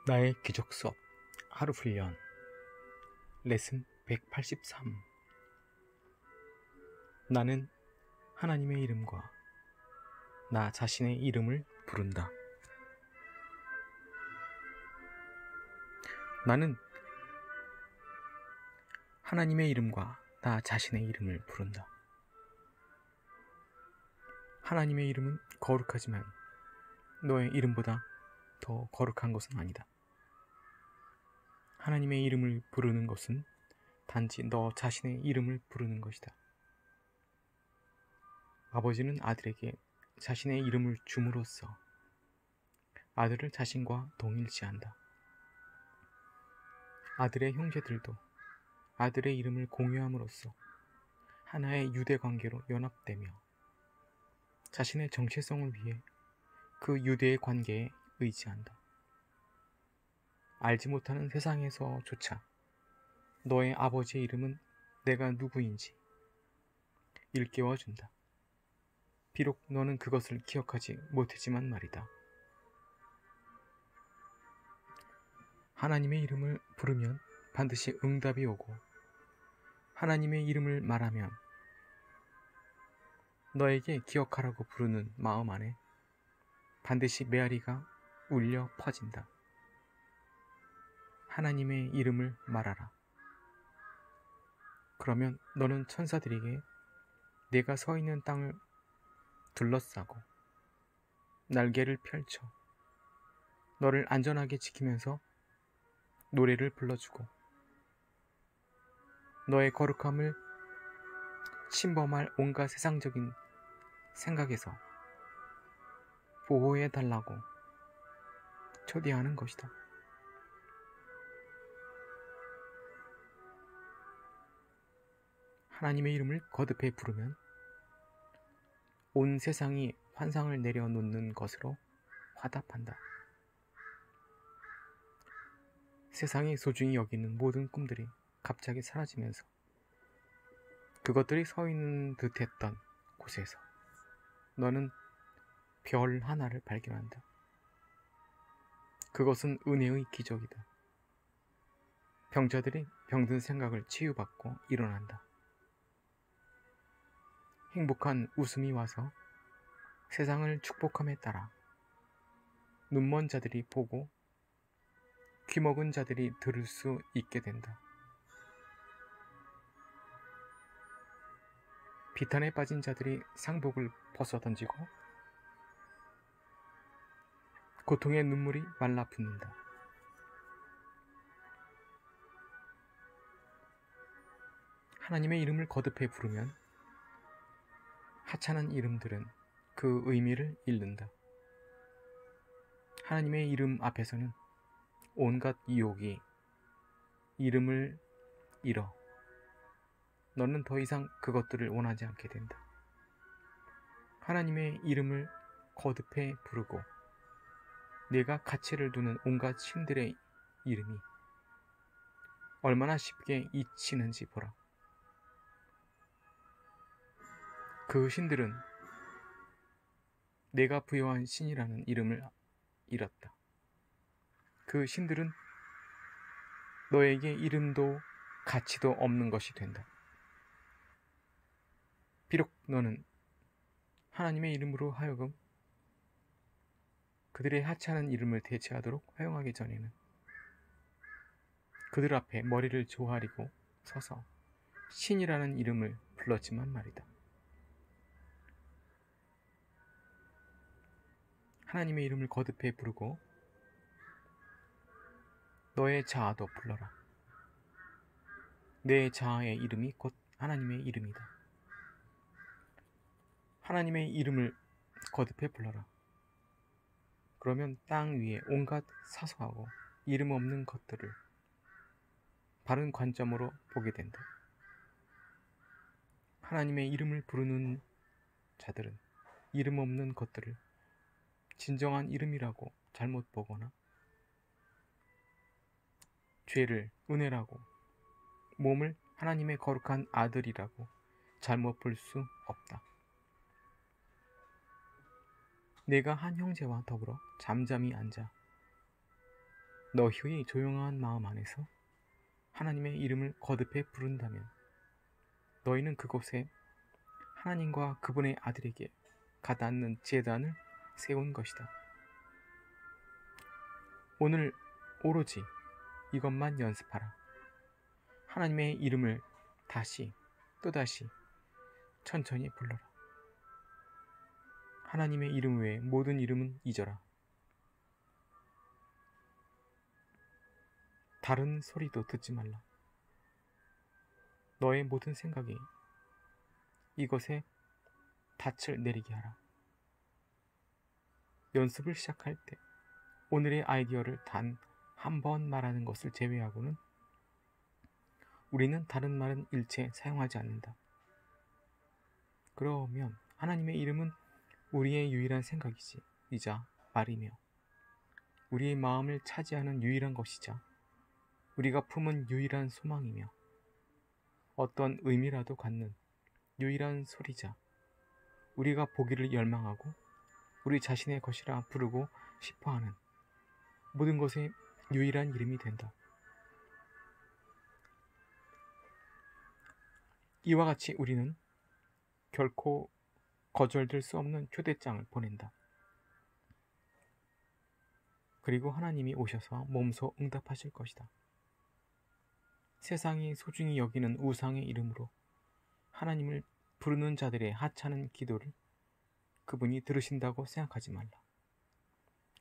나의 기적 수업 하루 훈련 레슨 183. 나는 하나님의 이름과 나 자신의 이름을 부른다. 나는 하나님의 이름과 나 자신의 이름을 부른다. 하나님의 이름은 거룩하지만 너의 이름보다 더 거룩한 것은 아니다. 하나님의 이름을 부르는 것은 단지 너 자신의 이름을 부르는 것이다. 아버지는 아들에게 자신의 이름을 줌으로써 아들을 자신과 동일시한다. 아들의 형제들도 아들의 이름을 공유함으로써 하나의 유대 관계로 연합되며 자신의 정체성을 위해 그 유대의 관계에 의지한다. 알지 못하는 세상에서조차 너의 아버지의 이름은 내가 누구인지 일깨워준다. 비록 너는 그것을 기억하지 못했지만 말이다. 하나님의 이름을 부르면 반드시 응답이 오고 하나님의 이름을 말하면 너에게 기억하라고 부르는 마음 안에 반드시 메아리가 울려 퍼진다. 하나님의 이름을 말하라. 그러면 너는 천사들에게 내가 서 있는 땅을 둘러싸고 날개를 펼쳐 너를 안전하게 지키면서 노래를 불러주고 너의 거룩함을 침범할 온갖 세상적인 생각에서 보호해 달라고 초대하는 것이다. 하나님의 이름을 거듭해 부르면 온 세상이 환상을 내려놓는 것으로 화답한다. 세상이 소중히 여기는 모든 꿈들이 갑자기 사라지면서 그것들이 서 있는 듯했던 곳에서 너는 별 하나를 발견한다. 그것은 은혜의 기적이다. 병자들이 병든 생각을 치유받고 일어난다. 행복한 웃음이 와서 세상을 축복함에 따라 눈먼 자들이 보고 귀먹은 자들이 들을 수 있게 된다. 비탄에 빠진 자들이 상복을 벗어던지고 고통의 눈물이 말라붙는다. 하나님의 이름을 거듭해 부르면 하찮은 이름들은 그 의미를 잃는다. 하나님의 이름 앞에서는 온갖 유혹이 이름을 잃어 너는 더 이상 그것들을 원하지 않게 된다. 하나님의 이름을 거듭해 부르고 내가 가치를 두는 온갖 신들의 이름이 얼마나 쉽게 잊히는지 보라. 그 신들은 내가 부여한 신이라는 이름을 잃었다. 그 신들은 너에게 이름도 가치도 없는 것이 된다. 비록 너는 하나님의 이름으로 하여금 그들의 하찮은 이름을 대체하도록 허용하기 전에는 그들 앞에 머리를 조아리고 서서 신이라는 이름을 불렀지만 말이다. 하나님의 이름을 거듭해 부르고 너의 자아도 불러라. 내 자아의 이름이 곧 하나님의 이름이다. 하나님의 이름을 거듭해 불러라. 그러면 땅 위에 온갖 사소하고 이름 없는 것들을 바른 관점으로 보게 된다. 하나님의 이름을 부르는 자들은 이름 없는 것들을 진정한 이름이라고 잘못 보거나 죄를 은혜라고 몸을 하나님의 거룩한 아들이라고 잘못 볼 수 없다. 내가 한 형제와 더불어 잠잠히 앉아 너희의 조용한 마음 안에서 하나님의 이름을 거듭해 부른다면 너희는 그곳에 하나님과 그분의 아들에게 가닿는 제단을 세운 것이다. 오늘 오로지 이것만 연습하라. 하나님의 이름을 다시 또다시 천천히 불러라. 하나님의 이름 외에 모든 이름은 잊어라. 다른 소리도 듣지 말라. 너의 모든 생각이 이것에 닻을 내리게 하라. 연습을 시작할 때 오늘의 아이디어를 단 한 번 말하는 것을 제외하고는 우리는 다른 말은 일체 사용하지 않는다. 그러면 하나님의 이름은 우리의 유일한 생각이지 이자 말이며 우리의 마음을 차지하는 유일한 것이자 우리가 품은 유일한 소망이며 어떤 의미라도 갖는 유일한 소리자 우리가 보기를 열망하고 우리 자신의 것이라 부르고 싶어하는 모든 것의 유일한 이름이 된다. 이와 같이 우리는 결코 거절될 수 없는 초대장을 보낸다. 그리고 하나님이 오셔서 몸소 응답하실 것이다. 세상이 소중히 여기는 우상의 이름으로 하나님을 부르는 자들의 하찮은 기도를 그분이 들으신다고 생각하지 말라.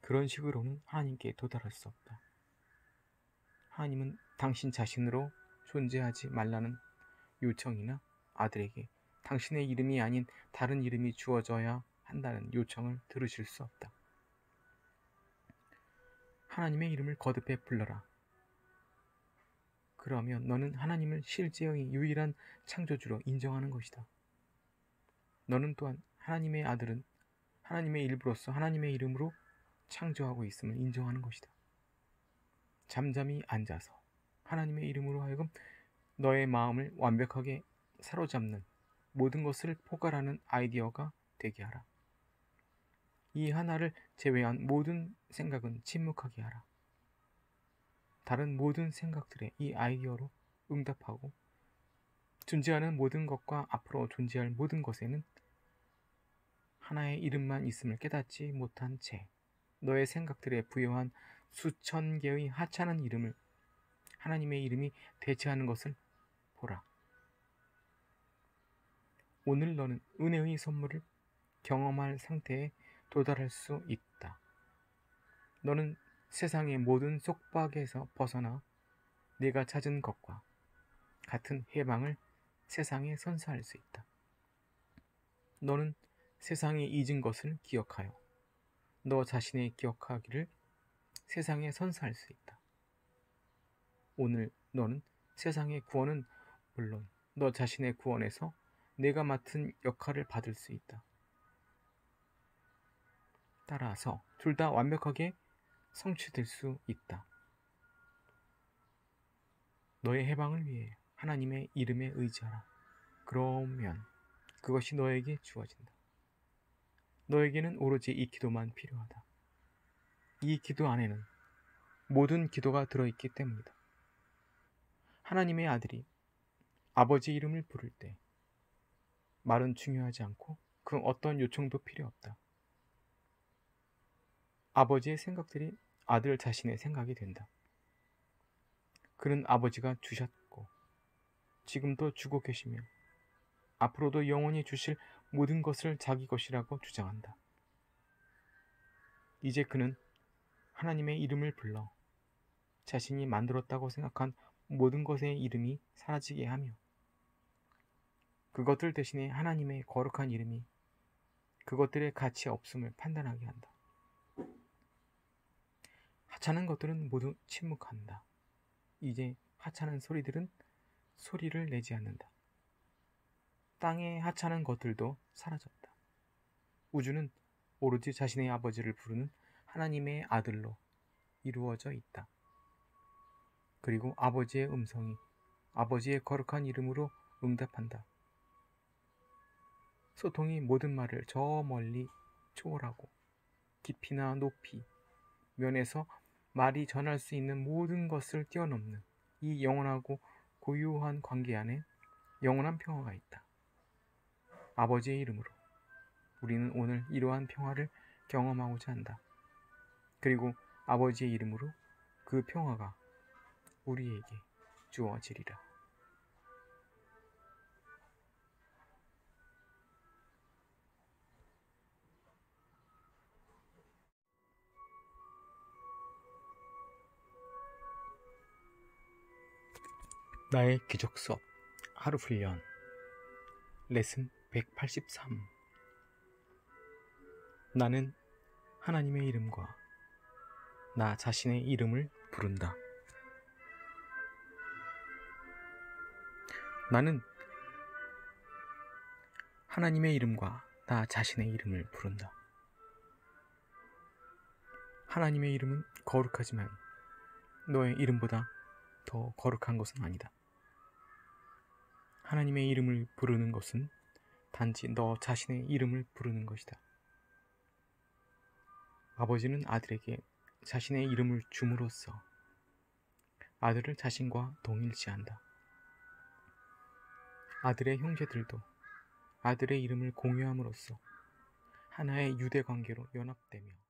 그런 식으로는 하나님께 도달할 수 없다. 하나님은 당신 자신으로 존재하지 말라는 요청이나 아들에게 당신의 이름이 아닌 다른 이름이 주어져야 한다는 요청을 들으실 수 없다. 하나님의 이름을 거듭해 불러라. 그러면 너는 하나님을 실제의 유일한 창조주로 인정하는 것이다. 너는 또한 하나님의 아들은 하나님의 일부로서 하나님의 이름으로 창조하고 있음을 인정하는 것이다. 잠잠히 앉아서 하나님의 이름으로 하여금 너의 마음을 완벽하게 사로잡는 모든 것을 포괄하는 아이디어가 되게 하라. 이 하나를 제외한 모든 생각은 침묵하게 하라. 다른 모든 생각들의 이 아이디어로 응답하고 존재하는 모든 것과 앞으로 존재할 모든 것에는 하나의 이름만 있음을 깨닫지 못한 채 너의 생각들에 부여한 수천 개의 하찮은 이름을 하나님의 이름이 대체하는 것을 보라. 오늘 너는 은혜의 선물을 경험할 상태에 도달할 수 있다. 너는 세상의 모든 속박에서 벗어나 네가 찾은 것과 같은 해방을 세상에 선사할 수 있다. 너는 세상에 잊은 것을 기억하여 너 자신의 기억하기를 세상에 선사할 수 있다. 오늘 너는 세상의 구원은 물론 너 자신의 구원에서 내가 맡은 역할을 받을 수 있다. 따라서 둘 다 완벽하게 성취될 수 있다. 너의 해방을 위해 하나님의 이름에 의지하라. 그러면 그것이 너에게 주어진다. 너에게는 오로지 이 기도만 필요하다. 이 기도 안에는 모든 기도가 들어있기 때문이다. 하나님의 아들이 아버지 이름을 부를 때 말은 중요하지 않고 그 어떤 요청도 필요 없다. 아버지의 생각들이 아들 자신의 생각이 된다. 그는 아버지가 주셨고 지금도 주고 계시며 앞으로도 영원히 주실 모든 것을 자기 것이라고 주장한다. 이제 그는 하나님의 이름을 불러 자신이 만들었다고 생각한 모든 것의 이름이 사라지게 하며 그것들 대신에 하나님의 거룩한 이름이 그것들의 가치 없음을 판단하게 한다. 하찮은 것들은 모두 침묵한다. 이제 하찮은 소리들은 소리를 내지 않는다. 땅의 하찮은 것들도 사라졌다. 우주는 오로지 자신의 아버지를 부르는 하나님의 아들로 이루어져 있다. 그리고 아버지의 음성이 아버지의 거룩한 이름으로 응답한다. 소통이 모든 말을 저 멀리 초월하고 깊이나 높이, 면에서 말이 전할 수 있는 모든 것을 뛰어넘는 이 영원하고 고유한 관계 안에 영원한 평화가 있다. 아버지의 이름으로 우리는 오늘 이러한 평화를 경험하고자 한다. 그리고 아버지의 이름으로 그 평화가 우리에게 주어지리라. 나의 기적 수업 하루 훈련 레슨 183. 나는 하나님의 이름과 나 자신의 이름을 부른다. 나는 하나님의 이름과 나 자신의 이름을 부른다. 하나님의 이름은 거룩하지만 너의 이름보다 더 거룩한 것은 아니다. 하나님의 이름을 부르는 것은 단지 너 자신의 이름을 부르는 것이다. 아버지는 아들에게 자신의 이름을 줌으로써 아들을 자신과 동일시한다. 아들의 형제들도 아들의 이름을 공유함으로써 하나의 유대 관계로 연합되며